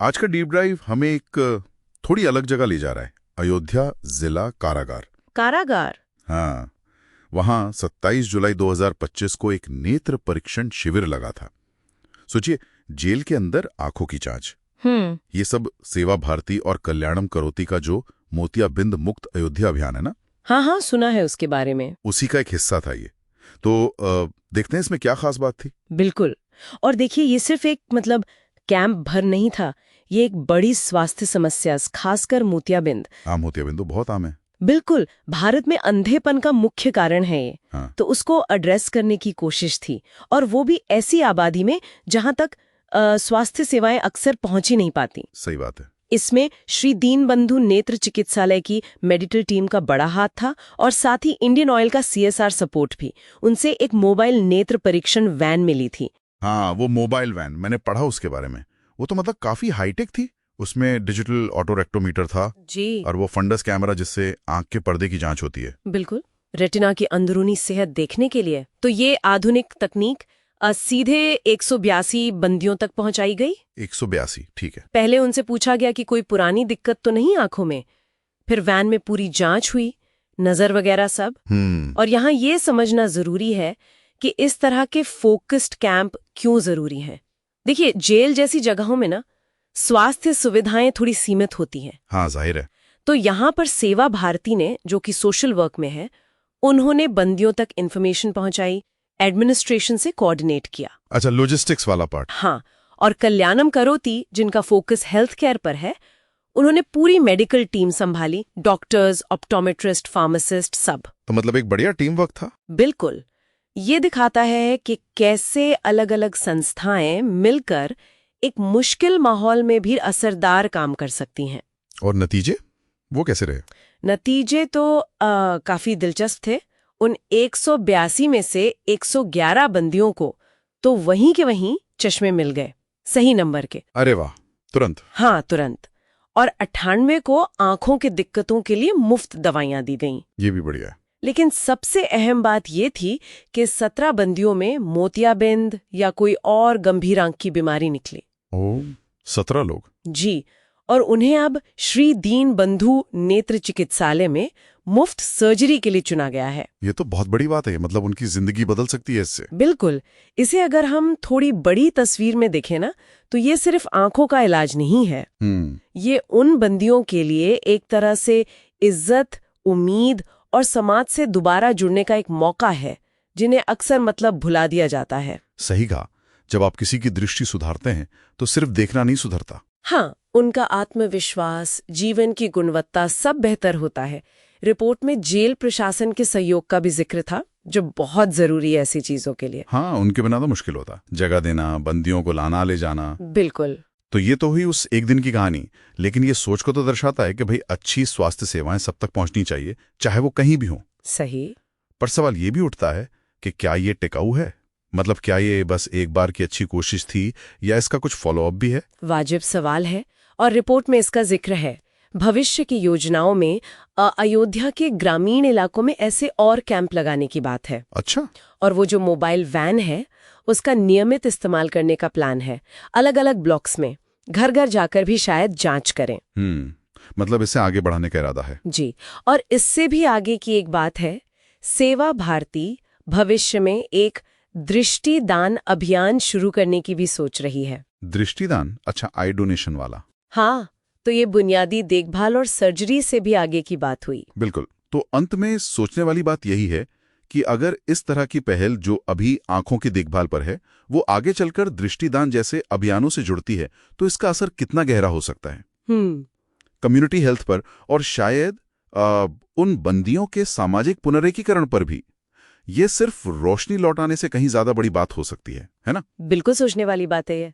आज का deep drive हमें एक थोड़ी अलग जगह ले जा रहा है। अयोध्या जिला कारागार। कारागार। हाँ, वहां 27 जुलाई 2025 को एक नेत्र परीक्षण शिविर लगा था। सोचिए, जेल के अंदर आंखों की जांच। ये सब सेवा भारती और कल्याणम करोति का जो मोतियाबिंद मुक्त अयोध्या अभियान है ना। हाँ हाँ, सुना है उसके बारे में। उसी का एक हिस्सा था ये। तो देखते हैं इसमें क्या खास बात थी। बिल्कुल। और देखिए, ये सिर्फ एक कैंप भर नहीं था, ये एक बड़ी स्वास्थ्य समस्या, खासकर मोतियाबिंद। मोतियाबिंद तो बहुत आम है। बिल्कुल, भारत में अंधेपन का मुख्य कारण है ये। हाँ। तो उसको एड्रेस करने की कोशिश थी, और वो भी ऐसी आबादी में जहां तक स्वास्थ्य सेवाएं अक्सर पहुंच ही नहीं पाती। सही बात है। इसमें श्री दीनबंधु नेत्र चिकित्सालय की मेडिकल टीम का बड़ा हाथ था, और साथ ही इंडियन ऑयल का CSR सपोर्ट भी। उनसे एक मोबाइल नेत्र परीक्षण वैन मिली थी। हाँ, वो मोबाइल वैन, मैंने पढ़ा उसके बारे में। वो तो मतलब काफी हाईटेक थी। उसमें डिजिटल ऑटोरेक्टोमीटर था जी, और वो फंडस कैमरा जिससे आंख के पर्दे की जांच होती है। बिल्कुल, रेटिना की अंदरूनी सेहत देखने के लिए। तो ये आधुनिक तकनीक सीधे 182 बंदियों तक पहुंचाई गई। 182, ठीक है। पहले उनसे पूछा गया कि कोई पुरानी दिक्कत तो नहीं आंखों में। फिर वैन में पूरी जांच हुई, नजर वगैरह सब। और यहाँ ये समझना जरूरी है कि इस तरह के फोकस्ड कैंप क्यों जरूरी हैं। देखिए, जेल जैसी जगहों में ना स्वास्थ्य सुविधाएं थोड़ी सीमित होती हैं। हाँ, जाहिर है। तो यहाँ पर सेवा भारती ने, जो कि सोशल वर्क में है, उन्होंने बंदियों तक इन्फॉर्मेशन पहुंचाई, एडमिनिस्ट्रेशन से कोऑर्डिनेट किया। अच्छा, लॉजिस्टिक्स वाला पार्ट। हाँ, और कल्याणम करोति, जिनका फोकस हेल्थ केयर पर है, उन्होंने पूरी मेडिकल टीम संभाली, डॉक्टर्स, ऑप्टोमेट्रिस्ट, फार्मासिस्ट, सब। तो मतलब एक बढ़िया टीम वर्क था। बिल्कुल। ये दिखाता है कि कैसे अलग अलग संस्थाएं मिलकर एक मुश्किल माहौल में भी असरदार काम कर सकती हैं। और नतीजे वो कैसे रहे? नतीजे तो काफी दिलचस्प थे। उन 182 में से 111 बंदियों को तो वहीं के वहीं चश्मे मिल गए, सही नंबर के। अरे वाह, तुरंत। हाँ, तुरंत। और 98 को आंखों की दिक्कतों के लिए मुफ्त दवाइयां दी गईं। ये भी बढ़िया है। लेकिन सबसे अहम बात ये थी कि 17 बंदियों में मोतियाबिंद या कोई और गंभीर आंख की बीमारी निकली। ओह, 17 लोग। जी, और उन्हें अब श्री दीनबंधु नेत्र चिकित्सालय में मुफ्त सर्जरी के लिए चुना गया है। ये तो बहुत बड़ी बात है, मतलब उनकी जिंदगी बदल सकती है इससे। बिल्कुल। इसे अगर हम थोड़ी बड़ी तस्वीर में देखें ना, तो ये सिर्फ आंखों का इलाज नहीं है। ये उन बंदियों के लिए एक तरह से इज्जत, उम्मीद और समाज से दोबारा जुड़ने का एक मौका है, जिन्हें अक्सर भुला दिया जाता है। सही कहा। जब आप किसी की दृष्टि सुधारते हैं तो सिर्फ देखना नहीं सुधरता। हाँ, उनका आत्मविश्वास, जीवन की गुणवत्ता सब बेहतर होता है। रिपोर्ट में जेल प्रशासन के सहयोग का भी जिक्र था, जो बहुत जरूरी है ऐसी चीजों के लिए। हाँ, उनके बिना तो मुश्किल होता। जगह देना, बंदियों को लाना ले जाना। बिल्कुल। तो ये तो हुई उस एक दिन की कहानी, लेकिन ये सोच को तो दर्शाता है कि भाई अच्छी स्वास्थ्य सेवाएं सब तक पहुंचनी चाहिए, चाहे वो कहीं भी हो। सही। पर सवाल ये भी उठता है कि क्या ये टिकाऊ है? मतलब क्या ये बस एक बार की अच्छी कोशिश थी, या इसका कुछ फॉलोअप भी है? वाजिब सवाल है, और रिपोर्ट में इसका जिक्र है। भविष्य की योजनाओं में अयोध्या के ग्रामीण इलाकों में ऐसे और कैंप लगाने की बात है। अच्छा। और वो जो मोबाइल वैन है, उसका नियमित इस्तेमाल करने का प्लान है। अलग अलग ब्लॉक्स में घर घर जाकर भी शायद जांच करें। मतलब इसे आगे बढ़ाने का इरादा है। जी, और इससे भी आगे की एक बात है, सेवा भारती भविष्य में एक दृष्टिदान अभियान शुरू करने की भी सोच रही है। दृष्टिदान? अच्छा, आई डोनेशन वाला। हाँ, तो ये बुनियादी देखभाल और सर्जरी से भी आगे की बात हुई। बिल्कुल। तो अंत में सोचने वाली बात यही है कि अगर इस तरह की पहल जो अभी आंखों की देखभाल पर है, वो आगे चलकर दृष्टिदान जैसे अभियानों से जुड़ती है, तो इसका असर कितना गहरा हो सकता है कम्युनिटी हेल्थ पर, और शायद उन बंदियों के सामाजिक पुनरेकीकरण पर भी। ये सिर्फ रोशनी लौटाने से कहीं ज्यादा बड़ी बात हो सकती है ना? बिल्कुल सोचने वाली बात है ये।